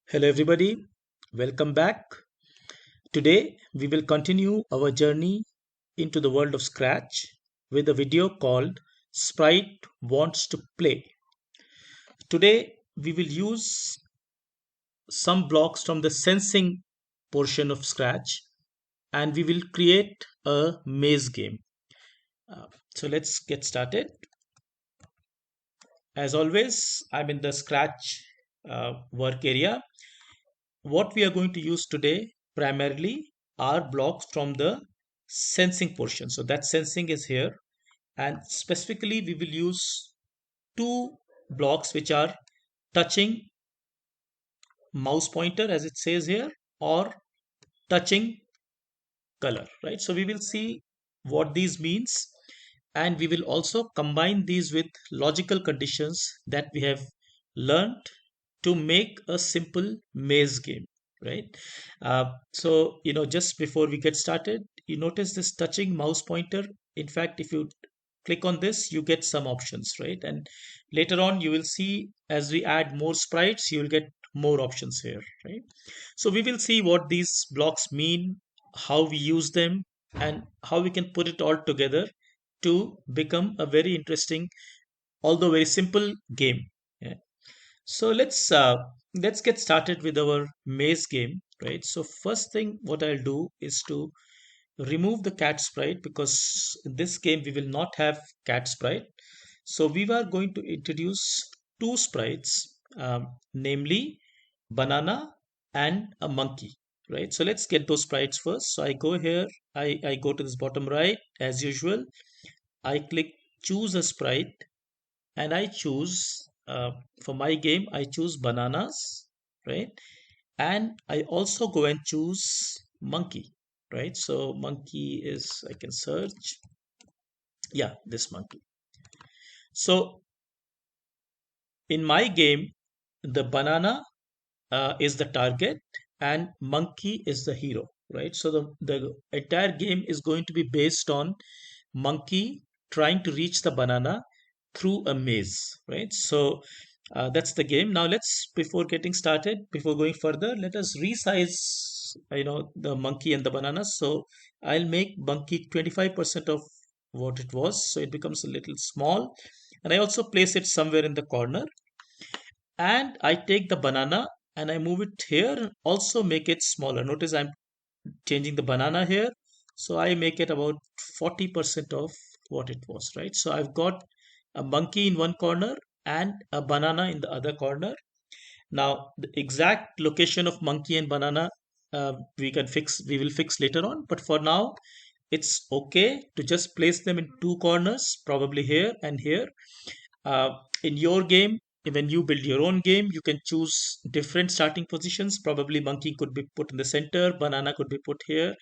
Hello, everybody. Welcome back. Today, we will continue our journey into the world of Scratch with a video called Sprite Wants to Play. Today, we will use some blocks from the sensing portion of Scratch and we will create a maze game. Uh, so, let's get started. As always, I'm in the Scratch work area. What we are going to use today primarily are blocks from the sensing portion. So that sensing is here, and specifically we will use two blocks which are touching mouse pointer as it says here, or touching color, right? So we will see what these means, and we will also combine these with logical conditions that we have learned to make a simple maze game, right? Just before we get started, you notice this touching mouse pointer. In fact, if you click on this, you get some options, right? And later on you will see, as we add more sprites, you will get more options here, right? So we will see what these blocks mean, how we use them, and how we can put it all together to become a very interesting, although very simple game. Yeah. So let's get started with our maze game, right? So first thing what I'll do is to remove the cat sprite, because in this game we will not have cat sprite. So we are going to introduce two sprites, namely banana and a monkey, right? So let's get those sprites first. So I go here, I go to this bottom right as usual. I click choose a sprite, and I choose, for my game I choose bananas, right? And I also go and choose monkey, right? So monkey is, I can search, yeah, this monkey. So in my game, the banana is the target and monkey is the hero, right? So the entire game is going to be based on monkey trying to reach the banana through a maze, right? So that's the game. Now let's, before getting started, before going further, let us resize, the monkey and the banana. So I'll make monkey 25% of what it was, so it becomes a little small, and I also place it somewhere in the corner, and I take the banana and I move it here and also make it smaller. Notice I'm changing the banana here. So I make it about 40% of what it was, right? So I've got a monkey in one corner and a banana in the other corner. Now, the exact location of monkey and banana, we will fix later on. But for now, it's okay to just place them in two corners, probably here and here. In your game, when you build your own game, you can choose different starting positions. Probably monkey could be put in the center, banana could be put here.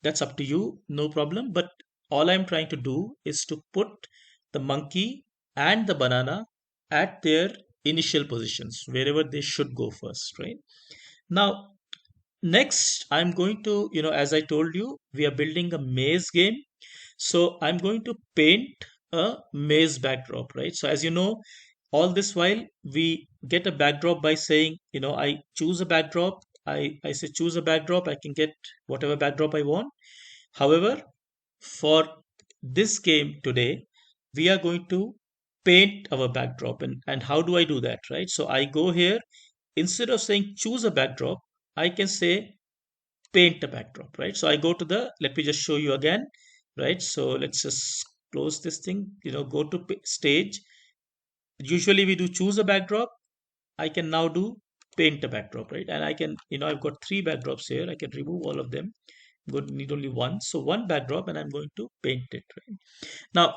That's up to you, no problem. But all I'm trying to do is to put the monkey and the banana at their initial positions, wherever they should go first, right? Now, next, I'm going to, as I told you, we are building a maze game. So I'm going to paint a maze backdrop, right? So as you know, all this while we get a backdrop by saying, I choose a backdrop. I say choose a backdrop. I can get whatever backdrop I want. However, for this game today, we are going to paint our backdrop. And how do I do that, right? So I go here, instead of saying choose a backdrop, I can say paint a backdrop, right? So I go to the, let me just show you again, right? So let's just close this thing, go to stage. Usually we do choose a backdrop. I can now do paint a backdrop, right? And I can, I've got three backdrops here. I can remove all of them. I'm going to need only one. So one backdrop, and I'm going to paint it, right? Now,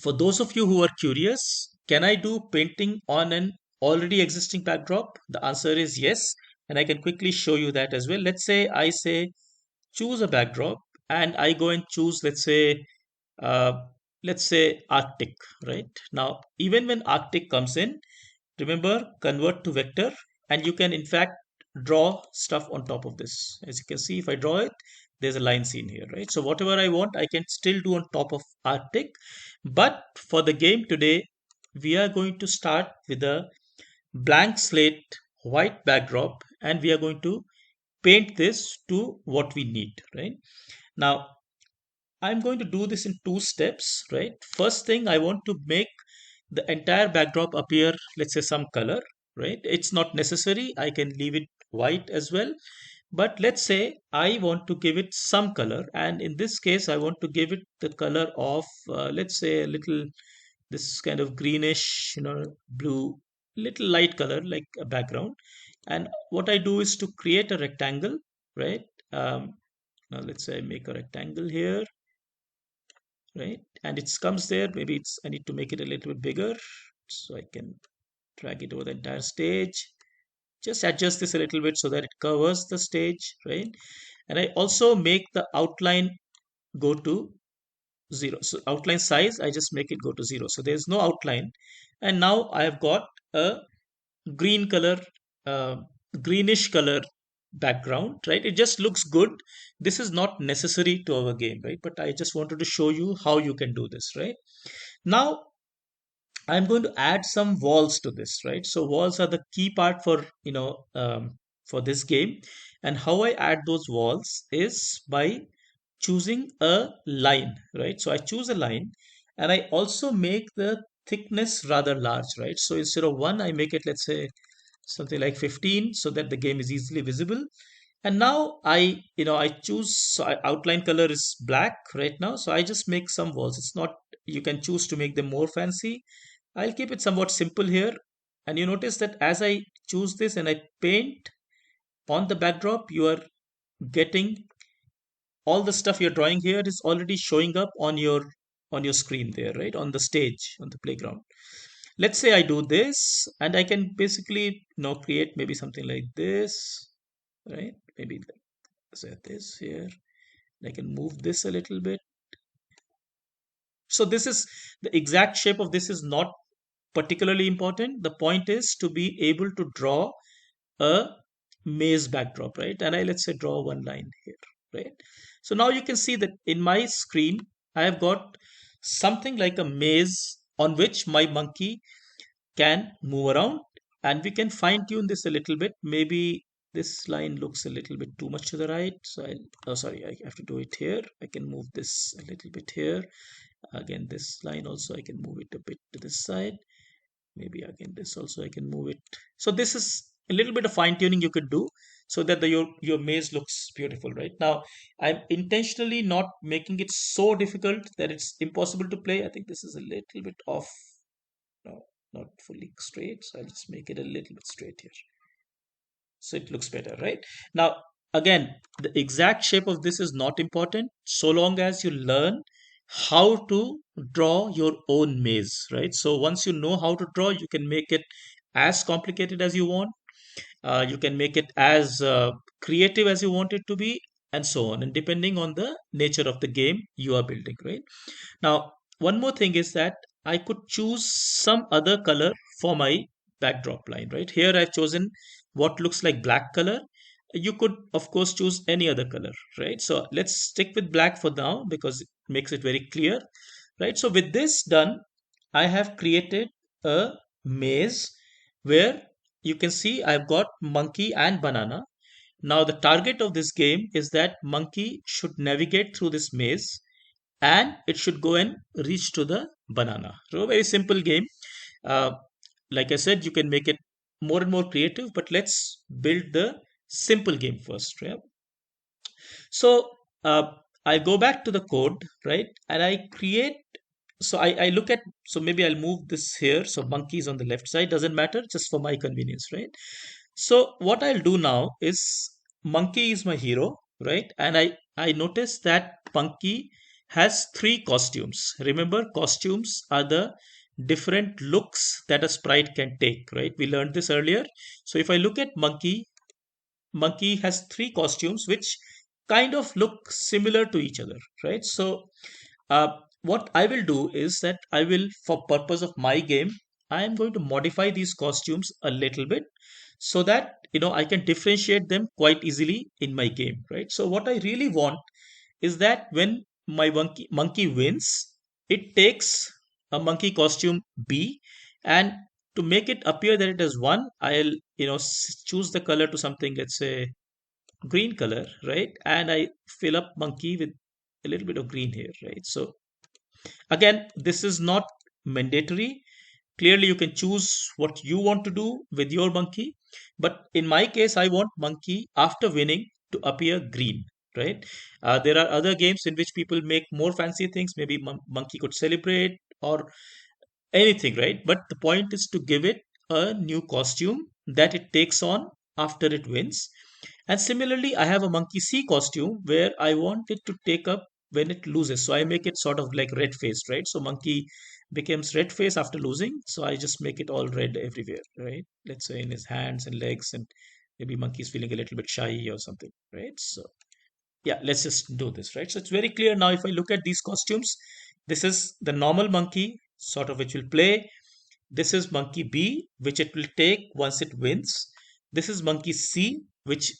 for those of you who are curious, can I do painting on an already existing backdrop? The answer is yes. And I can quickly show you that as well. Let's say I say choose a backdrop, and I go and choose, uh, let's say Arctic, right? Now, even when Arctic comes in, remember, convert to vector, and you can in fact draw stuff on top of this. As you can see, if I draw it, there's a line seen here, right? So whatever I want, I can still do on top of Arctic. But for the game today, we are going to start with a blank slate white backdrop, and we are going to paint this to what we need, right? Now, I'm going to do this in two steps, right? First thing, I want to make the entire backdrop appear, let's say, some color, right? It's not necessary. I can leave it white as well. But let's say I want to give it some color. And in this case, I want to give it the color of, let's say, a little, this kind of greenish, blue, little light color like a background. And what I do is to create a rectangle, right? Now let's say I make a rectangle here, right? And it comes there. Maybe I need to make it a little bit bigger so I can drag it over the entire stage. Just adjust this a little bit so that it covers the stage, right? And I also make the outline go to 0. So outline size, I just make it go to 0. So there's no outline. And now I have got a green color, uh, greenish color background, right? It just looks good. This is not necessary to our game, right? But I just wanted to show you how you can do this, right? Now I'm going to add some walls to this, right? So walls are the key part for, for this game. And how I add those walls is by choosing a line, right? So I choose a line, and I also make the thickness rather large, right? So instead of 1, I make it, let's say, something like 15, so that the game is easily visible. And now I choose, so outline color is black right now. So I just make some walls. It's not, you can choose to make them more fancy. I'll keep it somewhat simple here. And you notice that as I choose this and I paint on the backdrop, you are getting all the stuff you're drawing here is already showing up on your screen there, right? On the stage, on the playground. Let's say I do this, and I can basically, create maybe something like this, right? Maybe say this here. I can move this a little bit. So this is the exact shape of this is not particularly important. The point is to be able to draw a maze backdrop, right? And let's say draw one line here, right? So now you can see that in my screen, I have got something like a maze on which my monkey can move around, and we can fine tune this a little bit. Maybe this line looks a little bit too much to the right. So oh, sorry, I have to do it here. I can move this a little bit here. Again, this line also, I can move it a bit to this side. Maybe again this also I can move it. So this is a little bit of fine tuning you could do so that your maze looks beautiful, right? Now I'm intentionally not making it so difficult that it's impossible to play. I think this is a little bit off, no, not fully straight. So I'll just make it a little bit straight here. So it looks better, right? Now, again, the exact shape of this is not important so long as you learn how to draw your own maze, right? So once you know how to draw, you can make it as complicated as you want. You can make it as creative as you want it to be, and so on. And depending on the nature of the game you are building, right? Now, one more thing is that I could choose some other color for my backdrop line, right? Here I've chosen what looks like black color. You could, of course, choose any other color, right? So let's stick with black for now because it makes it very clear, right? So with this done, I have created a maze where you can see I've got monkey and banana. Now the target of this game is that monkey should navigate through this maze and it should go and reach to the banana. So a very simple game. Uh, like I said, you can make it more and more creative, but let's build the simple game first. Right? So I go back to the code, right? And I create. So I look at. So maybe I'll move this here. So monkey is on the left side. Doesn't matter, just for my convenience, right? So what I'll do now is monkey is my hero, right? And I notice that monkey has three costumes. Remember, costumes are the different looks that a sprite can take, right? We learned this earlier. So if I look at monkey, monkey has three costumes which kind of look similar to each other, right? So uh, what I will do is that I will, for purpose of my game, I am going to modify these costumes a little bit so that I can differentiate them quite easily in my game, right? So what I really want is that when my monkey wins, it takes a monkey costume B, and to make it appear that it is 1, I'll, choose the color to something, let's say green color, right? And I fill up monkey with a little bit of green here, right? So again, this is not mandatory. Clearly, you can choose what you want to do with your monkey. But in my case, I want monkey after winning to appear green, right? There are other games in which people make more fancy things. Maybe monkey could celebrate or anything, right? But the point is to give it a new costume that it takes on after it wins. And similarly, I have a monkey C costume where I want it to take up when it loses. So I make it sort of like red faced, right? So monkey becomes red face after losing. So I just make it all red everywhere, right? Let's say in his hands and legs, and maybe monkey's feeling a little bit shy or something, right? So yeah, let's just do this, right? So it's very clear now. If I look at these costumes, this is the normal monkey, sort of, which will play. This is monkey B, which it will take once it wins. This is monkey C, which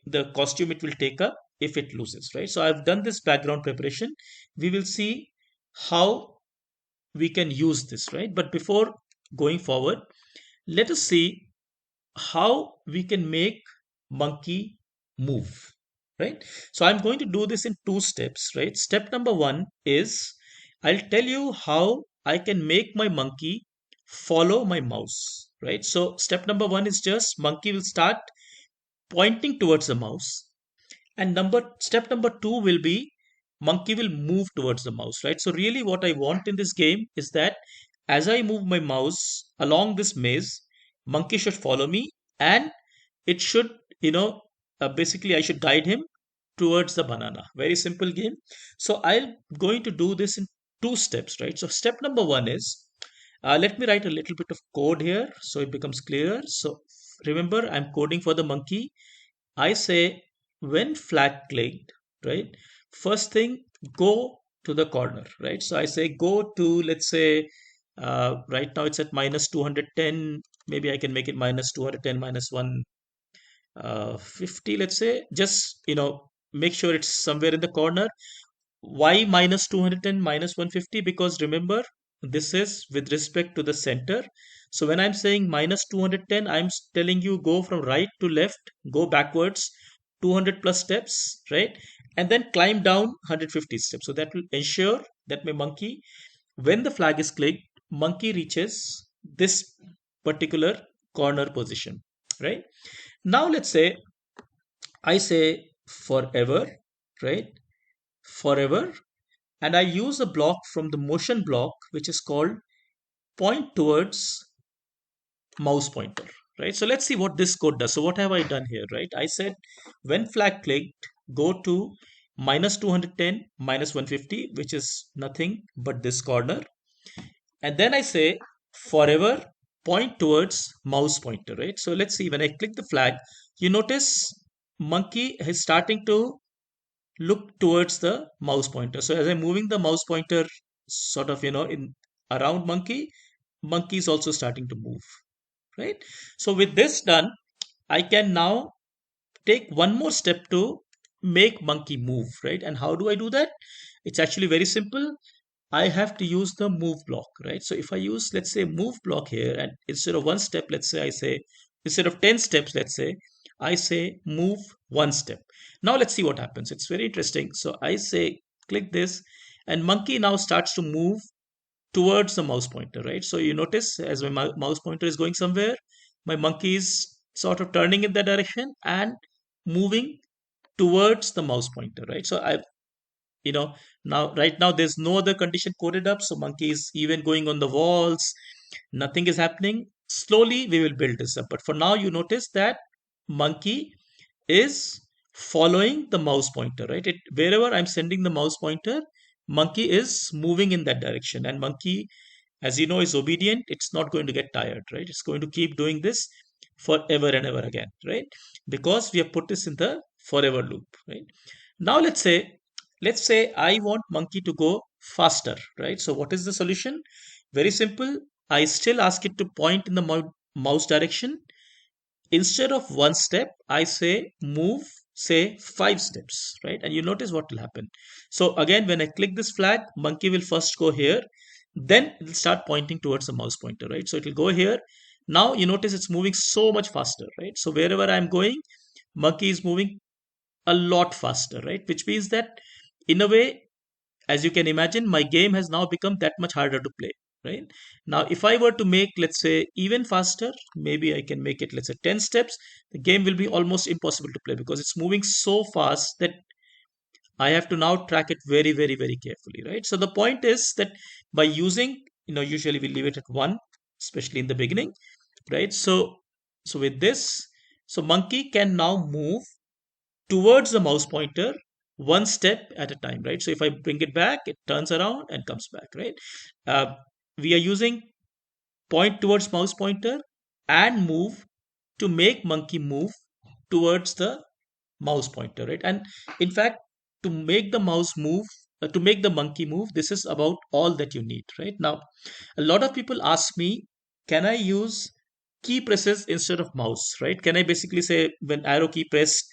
the costume it will take up if it loses, right? So I've done this background preparation. We will see how we can use this, right? But before going forward, let us see how we can make monkey move, right? So I'm going to do this in two steps, right? Step number one is I'll tell you how I can make my monkey follow my mouse, right? So step number one is just monkey will start pointing towards the mouse, and step number two will be monkey will move towards the mouse, right? So really what I want in this game is that as I move my mouse along this maze, monkey should follow me, and it should, basically I should guide him towards the banana. Very simple game. So I'm going to do this in two steps, right? So step number one is, let me write a little bit of code here so it becomes clear. So remember, I'm coding for the monkey. I say when flag clicked, right? First thing, go to the corner, right? So I say go to, let's say, right now it's at minus 210. Maybe I can make it minus 210 minus 150, let's say. Just, make sure it's somewhere in the corner. Why minus 210 minus 150? Because remember, this is with respect to the center. So when I'm saying minus 210, I'm telling you go from right to left, go backwards 200 plus steps, right? And then climb down 150 steps. So that will ensure that my monkey, when the flag is clicked, monkey reaches this particular corner position, right? Now let's say I say forever, right? Forever, and I use a block from the motion block which is called point towards mouse pointer, right? So let's see what this code does. So what have I done here, right? I said when flag clicked, go to minus 210 minus 150, which is nothing but this corner, and then I say forever point towards mouse pointer, right? So let's see, when I click the flag, you notice monkey is starting to look towards the mouse pointer. So as I'm moving the mouse pointer sort of, in around monkey, monkey is also starting to move, right? So with this done, I can now take one more step to make monkey move, right? And how do I do that? It's actually very simple. I have to use the move block, right? So if I use, let's say, move block here, and instead of one step, let's say I say, instead of 10 steps, let's say, I say move one step. Now let's see what happens. It's very interesting. So I say, click this, and monkey now starts to move towards the mouse pointer, right? So you notice as my mouse pointer is going somewhere, my monkey is sort of turning in that direction and moving towards the mouse pointer, right? So I, you know now right now there's no other condition coded up, so monkey is even going on the walls, nothing is happening. Slowly we will build this up, but for now you notice that monkey is following the mouse pointer, right? It, wherever I'm sending the mouse pointer, monkey is moving in that direction, and monkey, as you know, is obedient. It's not going to get tired, right? It's going to keep doing this forever and ever again, right? Because we have put this in the forever loop, right? Now let's say I want monkey to go faster, right? So what is the solution? Very simple. I still ask it to point in the mouse direction. Instead of one step, I say move, say 5 steps, right? And you notice what will happen. So again, when I click this flag, monkey will first go here. then it'll start pointing towards the mouse pointer, right? So it'll go here. Now you notice it's moving so much faster, right? So wherever I'm going, monkey is moving a lot faster, right? Which means that in a way, as you can imagine, my game has now become that much harder to play, right? Now if I were to make, let's say, even faster, maybe I can make it, let's say, 10 steps, the game will be almost impossible to play because it's moving so fast that I have to now track it very, very, very carefully, right? So the point is that by using, usually we leave it at 1, especially in the beginning, right? So with this, so monkey can now move towards the mouse pointer one step at a time, right? So if I bring it back, it turns around and comes back, right? uh, we are using point towards mouse pointer and move to make monkey move towards the mouse pointer, right? And in fact, to make the mouse move, to make the monkey move, this is about all that you need, right? Now a lot of people ask me, can I use key presses instead of mouse, right? Can I basically say when arrow key pressed,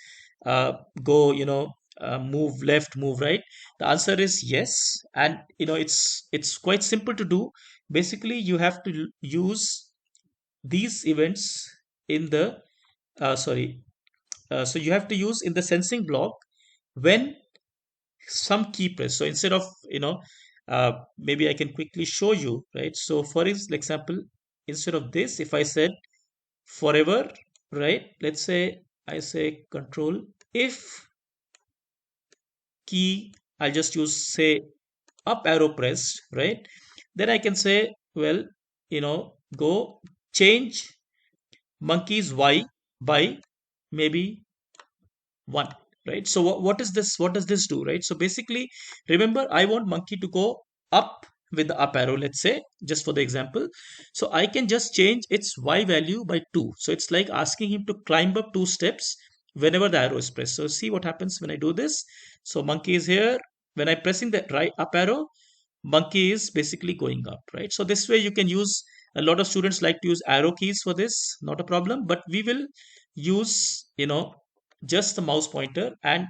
uh, go, move left, move right? The answer is yes. And it's quite simple to do. Basically you have to use these events in the sorry so you have to use in the sensing block when some key press. So instead of, maybe I can quickly show you, right? So for example, instead of this, if I said forever, right? Let's say I say control if key, I'll just use, say, up arrow pressed, right? Then I can say, well, go change monkey's y by maybe 1, right? So what is this, what does this do, right? So basically, remember, I want monkey to go up with the up arrow, let's say, just for the example. So I can just change its y value by 2. So it's like asking him to climb up 2 steps whenever the arrow is pressed. So see what happens when I do this. So monkey is here. When I'm pressing the right up arrow, monkey is basically going up, right? So this way you can use, a lot of students like to use arrow keys for this, not a problem, but we will use, just the mouse pointer, and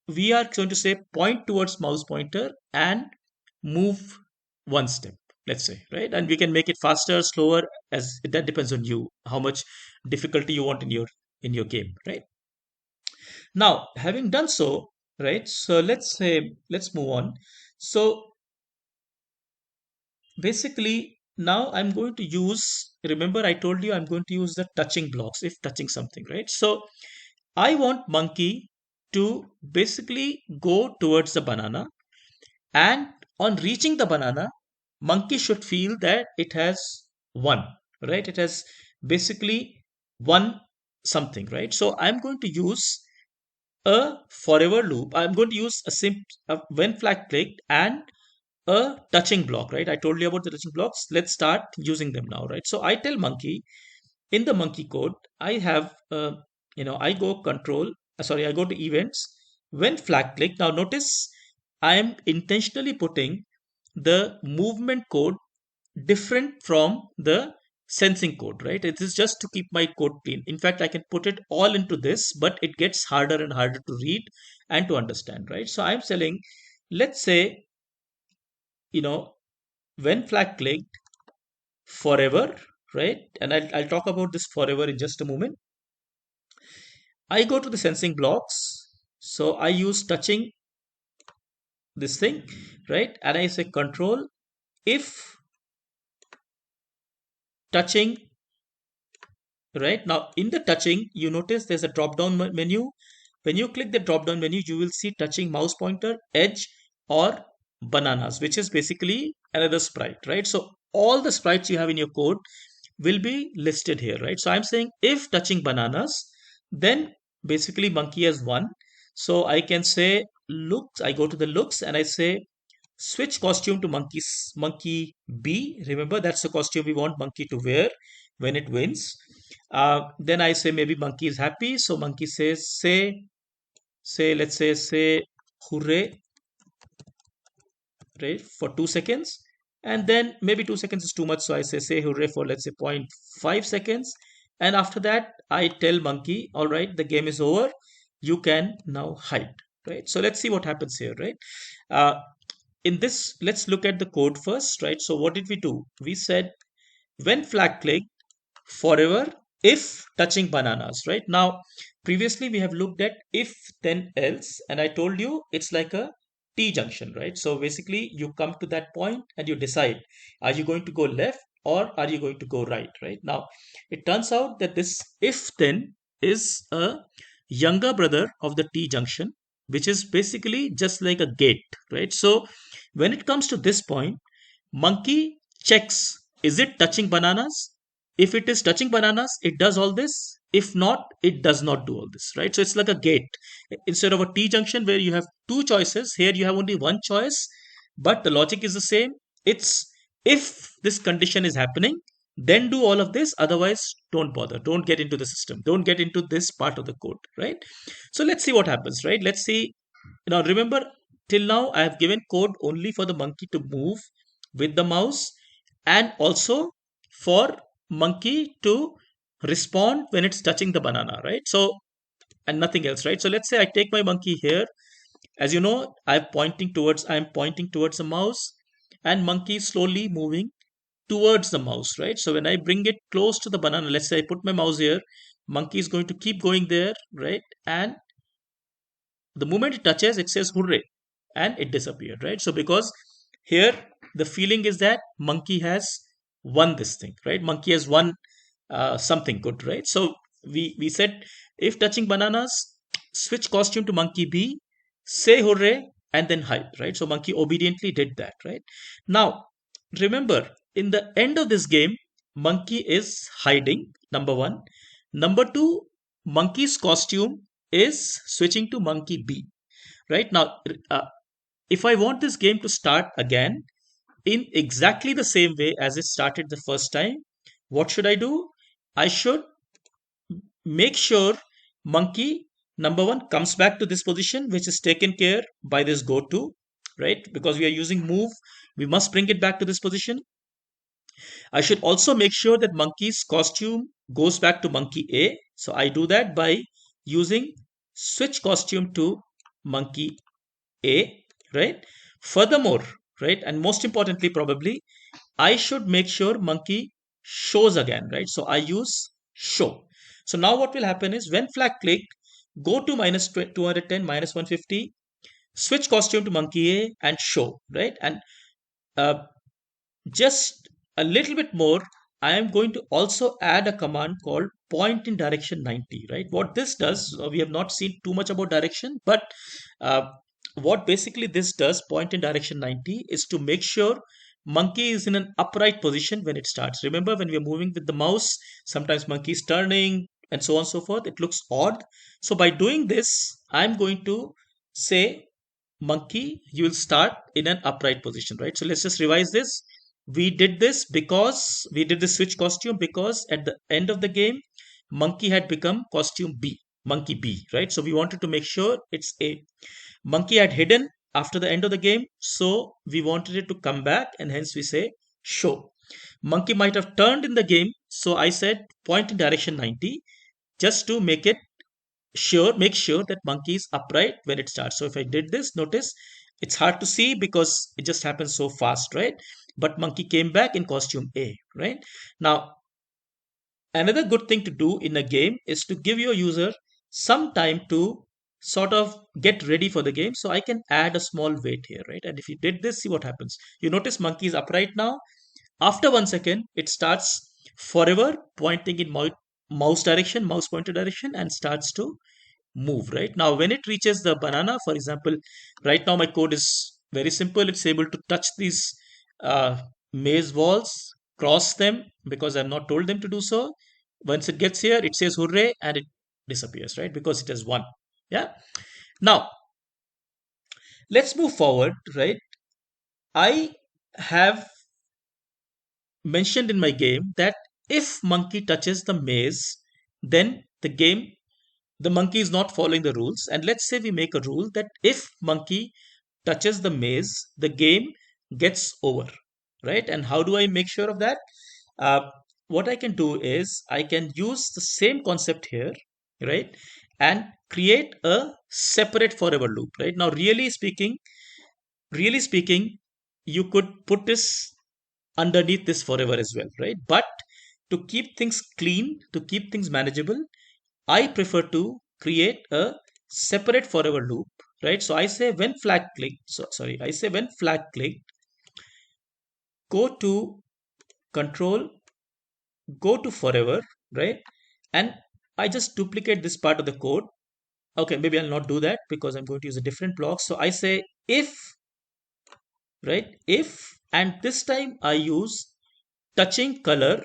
we are going to say point towards mouse pointer and move one step, let's say, right? And we can make it faster, slower, as that depends on you, how much difficulty you want in your game, right? Now having done so, right, so let's move on. So basically, now I'm going to use, remember I told you I'm going to use the touching blocks if touching something, right? So I want monkey to basically go towards the banana, and on reaching the banana, monkey should feel that it has won, right? It has basically won something, right? So I'm going to use a forever loop. I'm going to use a when flag clicked and a touching block, right? I told you about the touching blocks. Let's start using them now, right? So I tell monkey, in the monkey code, I have, I go I go to events when flag click. Now notice I am intentionally putting the movement code different from the sensing code, right? It is just to keep my code clean. In fact, I can put it all into this, but it gets harder and harder to read and to understand, right? So I'm saying, let's say, you know, when flag clicked forever, right? And I'll talk about this forever in just a moment. I go to the sensing blocks. So I use touching this thing, right? And I say control if touching, right? Now in the touching, you notice there's a drop down menu. When you click the drop down menu, you will see touching mouse pointer, edge, or bananas, which is basically another sprite, right? So all the sprites you have in your code will be listed here, right? So I'm saying if touching bananas, then basically monkey has won. So I can say looks, I go to the looks and I say switch costume to monkey B. Remember, that's the costume we want monkey to wear when it wins. Then I say maybe monkey is happy. So monkey says, let's say hooray, right, for 2 seconds. And then maybe 2 seconds is too much. So I say hooray for, let's say, 0.5 seconds. And after that, I tell monkey, all right, the game is over. You can now hide, right? So let's see what happens here, right? Uh, in this, let's look at the code first, right? So what did we do? We said when flag clicked, forever if touching bananas, right? Now, previously we have looked at if then else, and I told you it's like a T junction, right? So basically, you come to that point and you decide, are you going to go left or are you going to go right, right? Now, it turns out that this if then is a younger brother of the T junction, which is basically just like a gate, right? So when it comes to this point, monkey checks, is it touching bananas? If it is touching bananas, it does all this. If not, it does not do all this, right? So it's like a gate. Instead of a T junction where you have two choices, here you have only one choice, but the logic is the same. It's if this condition is happening, then do all of this. Otherwise, don't bother. Don't get into the system. Don't get into this part of the code, right? So let's see what happens, right? Let's see. Now, remember, till now, I have given code only for the monkey to move with the mouse and also for monkey to respond when it's touching the banana, right? So, and nothing else, right? So let's say I take my monkey here. As you know, I'm pointing towards the mouse, and monkey is slowly moving towards the mouse, right? So when I bring it close to the banana, let's say I put my mouse here, monkey is going to keep going there, right? And the moment it touches, it says hooray, and it disappeared, right? So because here the feeling is that monkey has won this thing, right? Monkey has won something good, right? So we said if touching bananas, switch costume to monkey B, say hooray, and then hide, right? So monkey obediently did that, right? Now remember, in the end of this game, monkey is hiding, number one. Number two, monkey's costume is switching to monkey B, right? Now, uh, if I want this game to start again in exactly the same way as it started the first time, what should I do? I should make sure monkey number one comes back to this position, which is taken care by this go to, right? Because we are using move, we must bring it back to this position. I should also make sure that monkey's costume goes back to monkey A. So I do that by using switch costume to monkey A, right? Furthermore, right, and most importantly, probably, I should make sure monkey shows again, right? So I use show. So now what will happen is when flag clicked, go to minus 210, minus 150, switch costume to monkey A and show, right? And uh, just a little bit more, I am going to also add a command called point in direction 90, right? What this does, we have not seen too much about direction, but uh, what basically this does, point in direction 90, is to make sure monkey is in an upright position when it starts. Remember, when we are moving with the mouse, sometimes monkey is turning and so on and so forth. It looks odd. So by doing this, I'm going to say, monkey, you will start in an upright position, right? So let's just revise this. We did this because we did the switch costume because at the end of the game, monkey had become costume B, monkey B, right? So we wanted to make sure it's A. Monkey had hidden after the end of the game, so we wanted it to come back, and hence we say show. Monkey might have turned in the game, so I said point in direction 90 just to make sure that monkey is upright when it starts. So if I did this, notice it's hard to see because it just happens so fast, right? But monkey came back in costume A, right? Now, another good thing to do in a game is to give your user some time to sort of get ready for the game. So I can add a small wait here, right? And if you did this, see what happens. You notice monkey is upright now. After 1 second, it starts forever pointing in mouse direction, mouse pointer direction, and starts to move, right? Now when it reaches the banana, for example, right now my code is very simple. It's able to touch these uh, maze walls, cross them because I've not told them to do so. Once it gets here, it says hooray and it disappears, right? Because it has won. Yeah. Now let's move forward, right? I have mentioned in my game that if monkey touches the maze, then the monkey is not following the rules. And let's say we make a rule that if monkey touches the maze, the game gets over, right? And how do I make sure of that? uh, what I can do is I can use the same concept here, right? And create a separate forever loop, right? Now really speaking, really speaking, you could put this underneath this forever as well, right? But to keep things clean, to keep things manageable, I prefer to create a separate forever loop, right? So I say when flag clicked, so sorry, I say when flag clicked, go to control, go to forever, right? And I just duplicate this part of the code. Okay, maybe I'll not do that because I'm going to use a different block. So I say if, right? If, and this time I use touching color,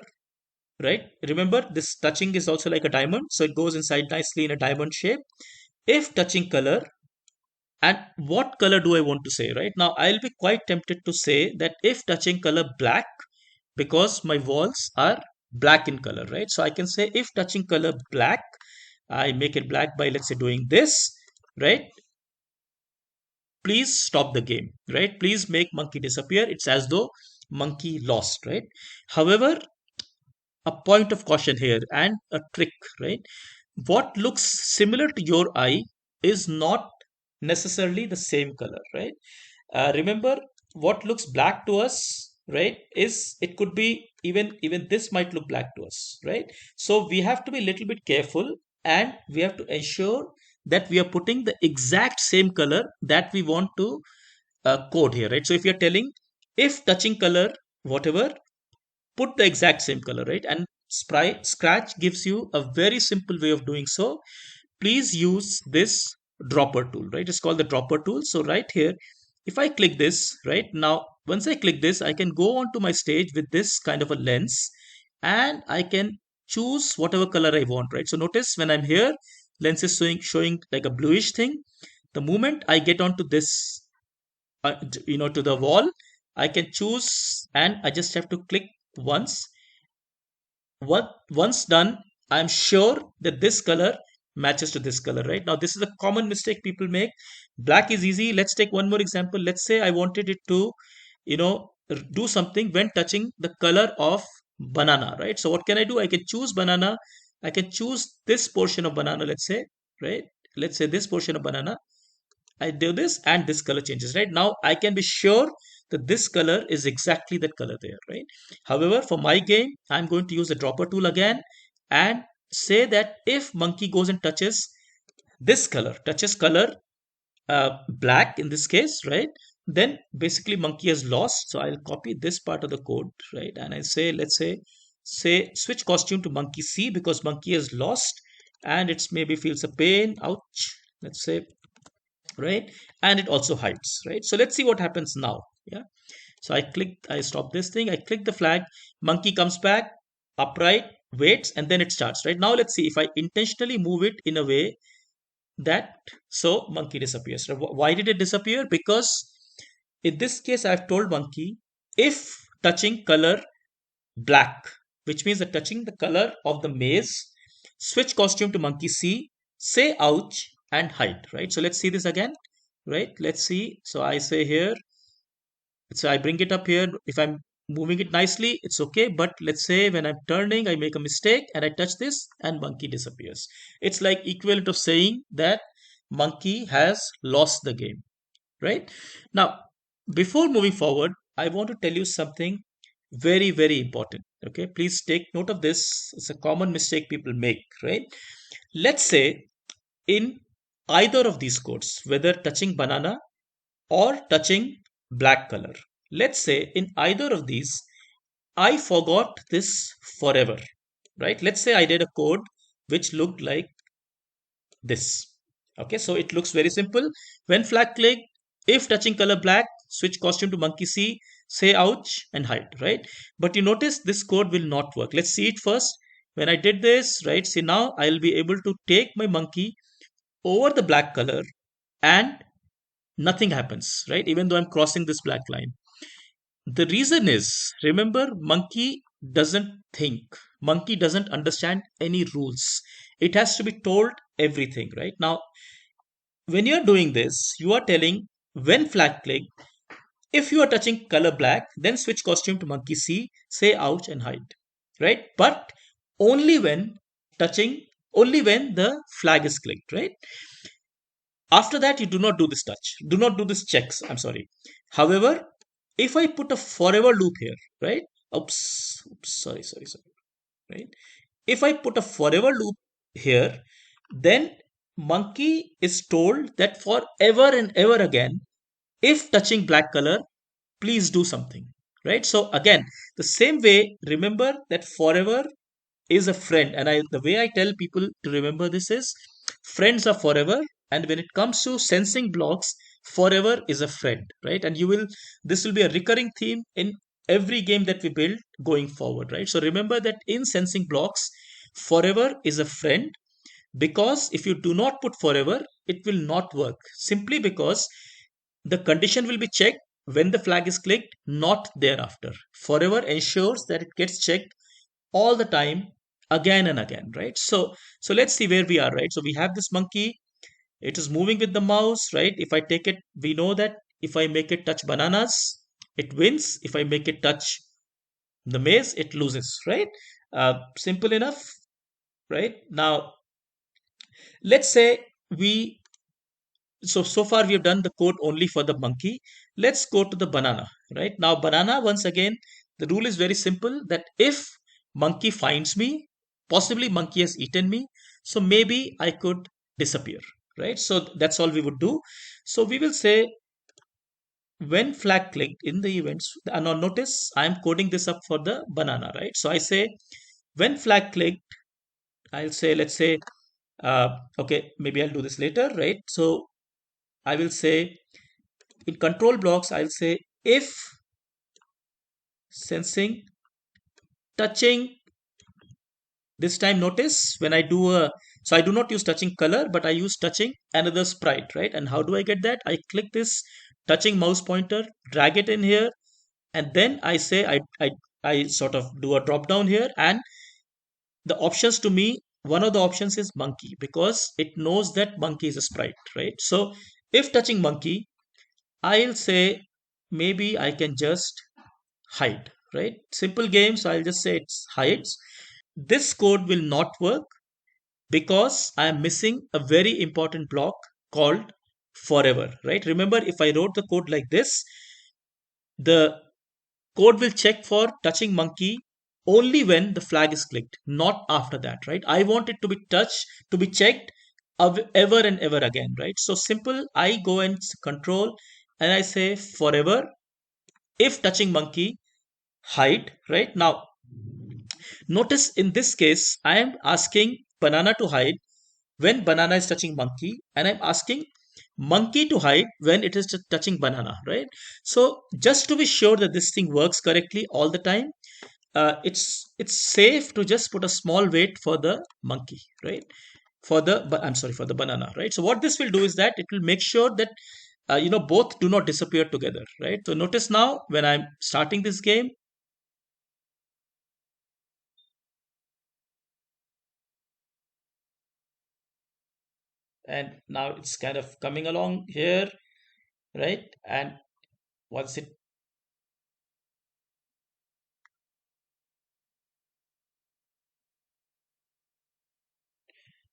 right? Remember this touching is also like a diamond. So it goes inside nicely in a diamond shape. If touching color, and what color do I want to say, right? Now I'll be quite tempted to say that if touching color black, because my walls are black in color, right? So I can say if touching color black, I make it black by, let's say, doing this, right? Please stop the game, right? Please make monkey disappear. It's as though monkey lost, right? However, a point of caution here and a trick, right? What looks similar to your eye is not necessarily the same color, right? Remember, what looks black to us, right, is it could be even this might look black to us, right? So we have to be a little bit careful, and we have to ensure that we are putting the exact same color that we want to code here, right? So if you're telling if touching color whatever, put the exact same color, right? And Scratch gives you a very simple way of doing so. Please use this dropper tool, right? It's called the dropper tool. So right here, if I click this, right now, once I click this, I can go onto my stage with this kind of a lens, and I can choose whatever color I want, right? So notice when I'm here, lens is showing like a bluish thing. The moment I get onto this, to the wall, I can choose, and I just have to click once. Once done, I'm sure that this color matches to this color, right? Now this is a common mistake people make. Black is easy. Let's take one more example. Let's say I wanted it to, you know do something when touching the color of banana, right? So what can I do? I can choose banana. I can choose this portion of banana, let's say, right? Let's say this portion of banana. I do this and this color changes, right? Now I can be sure that this color is exactly that color there, right? However, for my game, I'm going to use the dropper tool again and say that if monkey goes and touches this color, touches color black in this case, right? Then basically monkey has lost. So I'll copy this part of the code, right? And I say, let's say switch costume to monkey C because monkey has lost and it's maybe feels a pain. Ouch. Let's say, right? And it also hides, right? So let's see what happens now. Yeah. So I stop this thing, I click the flag, monkey comes back upright, waits, and then it starts, right? Now let's see if I intentionally move it in a way that, so monkey disappears, right? Why did it disappear? Because in this case I've told monkey if touching color black, which means that touching the color of the maze, switch costume to monkey C, say ouch, and hide, right? So let's see this again, right? Let's see. So I say here, so I bring it up here. If I'm moving it nicely, it's okay. But let's say when I'm turning, I make a mistake and I touch this and monkey disappears. It's like equivalent of saying that monkey has lost the game, right? Now, before moving forward, I want to tell you something very, very important. Okay, please take note of this. It's a common mistake people make, right? Let's say in either of these codes, whether touching banana or touching black color. Let's say in either of these, I forgot this forever, right? Let's say I did a code which looked like this. Okay, so it looks very simple. When flag click, if touching color black, switch costume to monkey C, say ouch and hide, right? But you notice this code will not work. Let's see it first. When I did this, right? See now I'll be able to take my monkey over the black color and nothing happens, right? Even though I'm crossing this black line. The reason is, remember, monkey doesn't think. Monkey doesn't understand any rules. It has to be told everything, right? Now, when you're doing this, you are telling when flag click, if you are touching color black, then switch costume to monkey C, say ouch and hide, right? But only when touching, only when the flag is clicked, right? After that, you do not do this touch. Do not do this checks. I'm sorry. However, if I put a forever loop here, right? Oops, sorry, right? If I put a forever loop here, then monkey is told that forever and ever again, if touching black color, please do something, right? So again, the same way, remember that forever is a friend, and the way I tell people to remember this is friends are forever, and when it comes to sensing blocks, forever is a friend, right? And you will this will be a recurring theme in every game that we build going forward, right? So remember that in sensing blocks, forever is a friend, because if you do not put forever, it will not work, simply because the condition will be checked when the flag is clicked, not thereafter. Forever ensures that it gets checked all the time, again and again, right? So let's see where we are, right? So we have this monkey, it is moving with the mouse, right? If I take it, we know that if I make it touch bananas, it wins. If I make it touch the maze, it loses, right? Simple enough, right? Now let's say we so far we have done the code only for the monkey. Let's go to the banana. Right now, banana, once again, the rule is very simple, that if monkey finds me, possibly monkey has eaten me, so maybe I could disappear, right? So that's all we would do. So we will say when flag clicked in the events, and now notice I am coding this up for the banana, right? So I say when flag clicked, I'll say, let's say, okay, maybe I'll do this later, right? So I will say in control blocks, I'll say if sensing touching, this time notice when I do a, so I do not use touching color, but I use touching another sprite, right? And how do I get that? I click this touching mouse pointer, drag it in here, and then I say I sort of do a drop down here, and the options to me, one of the options is monkey, because it knows that monkey is a sprite, right? So if touching monkey, I'll say maybe I can just hide, right? Simple game, so I'll just say it's hides. This code will not work because I am missing a very important block called forever, right? Remember, if I wrote the code like this, the code will check for touching monkey only when the flag is clicked, not after that, right? I want it to be touched, to be checked ever and ever again, right? So simple, I go and control and I say forever if touching monkey, hide, right? Now notice in this case, I am asking banana to hide when banana is touching monkey, and I'm asking monkey to hide when it is touching banana, right? So just to be sure that this thing works correctly all the time, it's safe to just put a small weight for the monkey, right? I'm sorry, for the banana, right? So what this will do is that it will make sure that both do not disappear together, right? So notice now when I'm starting this game, and now it's kind of coming along here, right? And once it,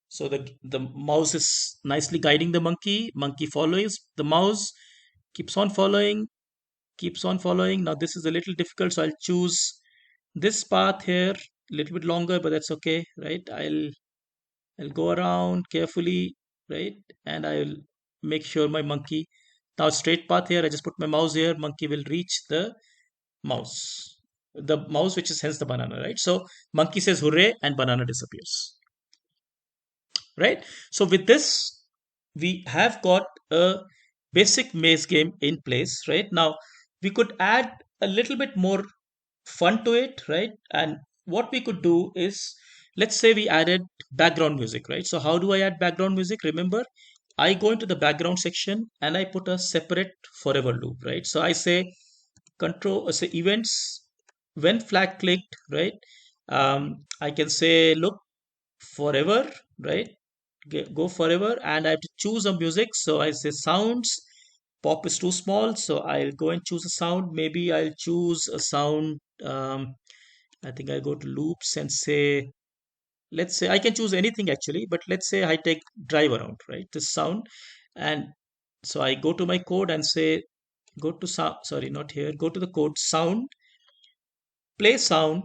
so the mouse is nicely guiding the monkey, monkey follows the mouse, keeps on following, keeps on following. Now this is a little difficult, so I'll choose this path here, a little bit longer, but that's okay, right? I'll go around carefully, right? And I'll make sure my monkey, now straight path here, I just put my mouse here, monkey will reach mouse the mouse which is hence the banana, right? So monkey says hooray and banana disappears, right? So with this, we have got a basic maze game in place, right? Now we could add a little bit more fun to it, right? And what we could do is, let's say we added background music, right? So how do I add background music? Remember, I go into the background section and I put a separate forever loop, right? So I say control, say events when flag clicked, right? I can say look forever, right? Go forever, and I have to choose a music. So I say sounds. Pop is too small, so I'll go and choose a sound. Maybe I'll choose a sound. I think I'll go to loops and say, let's say I can choose anything actually, but let's say I take drive around, right? This sound. And so I go to my code and say, go to sound, sorry, not here, go to the code sound, play sound,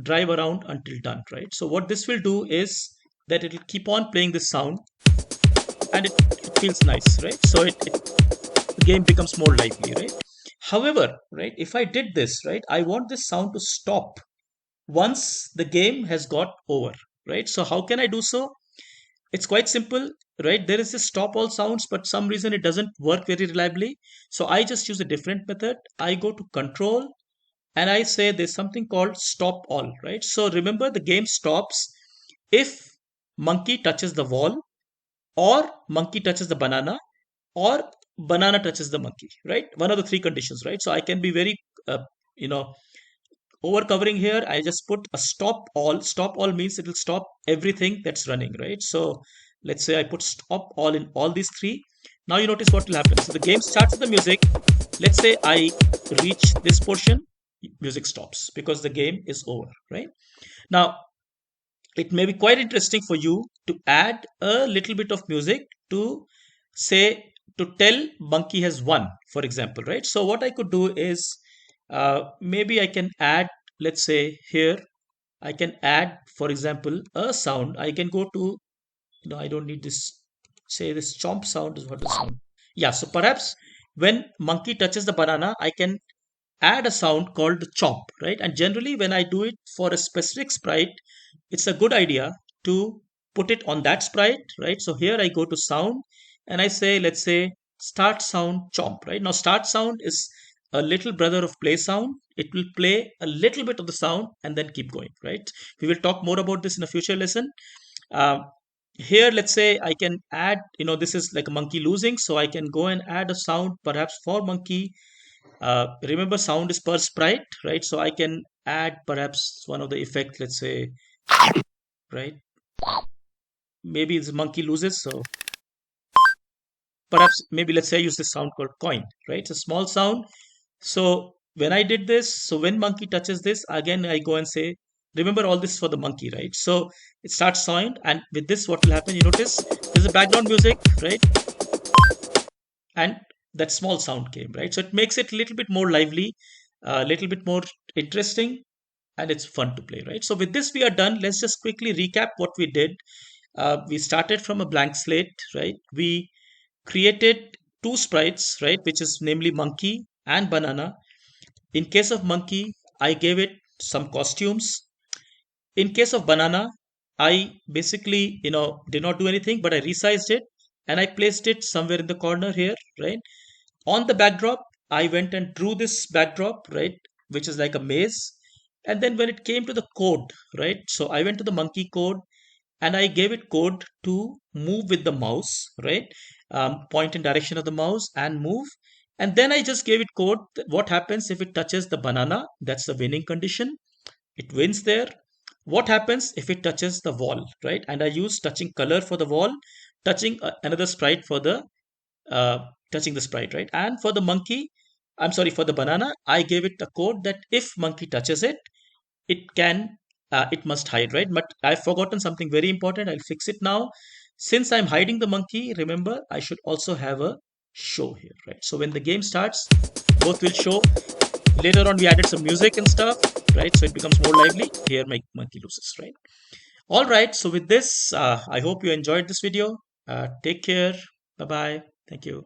drive around until done, right? So what this will do is that it will keep on playing this sound, and it feels nice, right? So the game becomes more lively, right? However, right, if I did this, right, I want this sound to stop once the game has got over, right? So how can I do so? It's quite simple, right? There is this stop all sounds, but some reason it doesn't work very reliably. So I just use a different method. I go to control and I say there's something called stop all, right? So remember, the game stops if monkey touches the wall, or monkey touches the banana, or banana touches the monkey, right? One of the three conditions, right? So I can be very uh, you know over covering here. I just put a stop all. Stop all means it will stop everything that's running, right? So let's say I put stop all in all these three. Now you notice what will happen. So the game starts with the music. Let's say I reach this portion, music stops because the game is over, right? Now it may be quite interesting for you to add a little bit of music to say, to tell monkey has won, for example, right? So what I could do is, maybe I can add, let's say here, I can add, for example, a sound. I can go to, I don't need this, say this chomp sound is what the sound. Yeah, so perhaps when monkey touches the banana, I can add a sound called chomp, right? And generally, when I do it for a specific sprite, it's a good idea to put it on that sprite, right? So here I go to sound and I say, let's say, start sound chomp, right? Now, start sound is a little brother of play sound. It will play a little bit of the sound and then keep going, right? We will talk more about this in a future lesson. Um, Here, let's say I can add, this is like a monkey losing, so I can go and add a sound perhaps for monkey. Remember, sound is per sprite, right? So I can add perhaps one of the effects, let's say, right? Maybe it's monkey loses, so perhaps maybe let's say I use this sound called coin, right? It's a small sound. So when I did this, so when monkey touches this, again I go and say, remember all this for the monkey, right? So it starts sound, and with this, what will happen? You notice there's a background music, right? And that small sound came, right? So it makes it a little bit more lively, a little bit more interesting, and it's fun to play, right? So with this, we are done. Let's just quickly recap what we did. We started from a blank slate, right? We created two sprites, right? Which is namely monkey and banana. In case of monkey, I gave it some costumes. In case of banana, I basically, did not do anything, but I resized it and I placed it somewhere in the corner here, right? On the backdrop, I went and drew this backdrop, right? Which is like a maze. And then when it came to the code, right? So I went to the monkey code and I gave it code to move with the mouse, right? Point in direction of the mouse and move. And then I just gave it code. What happens if it touches the banana? That's the winning condition. It wins there. What happens if it touches the wall, right? And I use touching color for the wall, touching another sprite for the touching the sprite, right? And for the monkey, I'm sorry, for the banana, I gave it a code that if monkey touches it, it must hide, right? But I've forgotten something very important. I'll fix it now. Since I'm hiding the monkey, remember, I should also have a show here, right? So when the game starts, both will show. Later on, we added some music and stuff, right? So it becomes more lively. Here, my monkey loses, right? All right. So with this, I hope you enjoyed this video. Take care. Bye bye. Thank you.